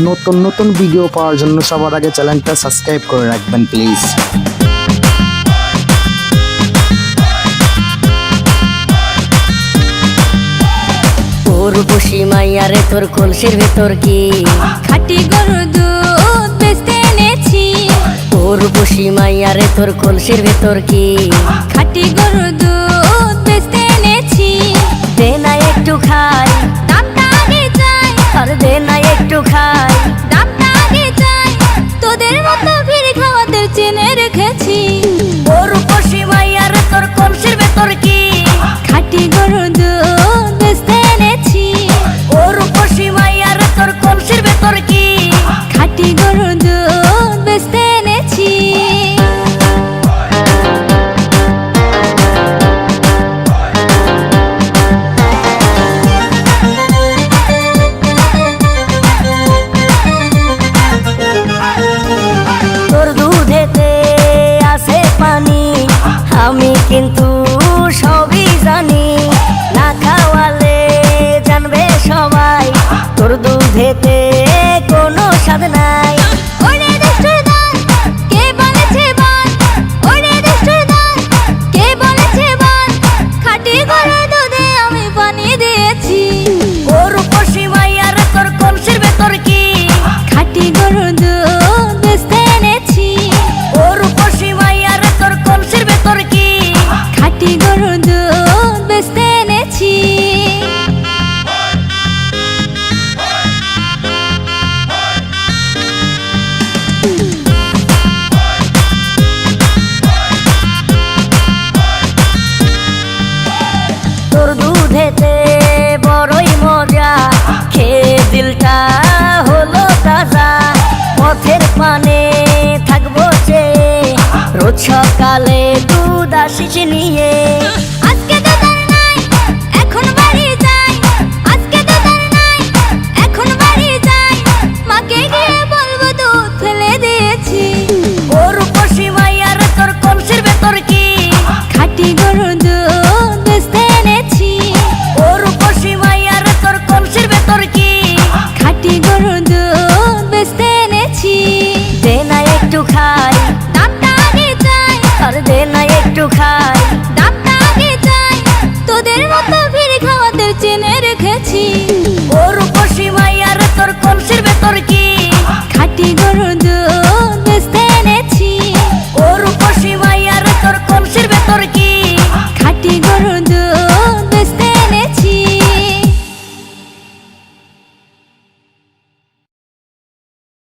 নতুন নতুন ভিডিও পাওয়ার জন্য সবার আগে চ্যানেলটা সাবস্ক্রাইব করে রাখবেন প্লিজ। উর্বশী মাইয়ারে তোর কলসির ভেতর কি খাঁটি গরুর দুধ বেচতে এনেছি। উর্বশী মাইয়ারে তোর কলসির ভেতর কি খাঁটি গরুর দুধ বেচতে এনেছি। দে না একটু খাই, দামটা আগে চাই, আর দে না একটু খাই। দামটা আগে চাই, তোদের মতো ভিড় খাওয়াতে চেনে রেখেছি। উর্বশী মাইয়ারে তোর কলসির ভেতর কি খাঁটি গরুর দুধ বেচতে এনেছি। উর্বশী মাইয়ারে তোর কলসির ভেতর কি খাঁটি গরুর দুধ বেচতে এনেছি। তোর দুধেতে আছে পানি, আমি কিন্তু সবই জানি। না খাওয়ালে জানবে সবাই তোর দুধেতে কোনো স্বাদ নাই। ওরে দুষ্টুর দল, কে বলেছে বল? ওরে দুষ্টুর দল, কে বলেছে বল? খাঁটি গরুর দুধে আমি পানি দিয়েছি। উর্বশী মাইয়ারে তোর কলসির ভেতর কি খাঁটি গরুর দুধ বেচতে এনেছি। উর্বশী মাইয়ারে তোর কলসির ভেতর কি খাঁটি গরুর দুধ বেচতে এনেছি। তোর দুধেতে বড়ই মজা, খেয়ে দিলটা হলো তাজা। পথের পানে থাকবো চেয়ে, রোজ সকালে দুধ আসিস নিয়ে।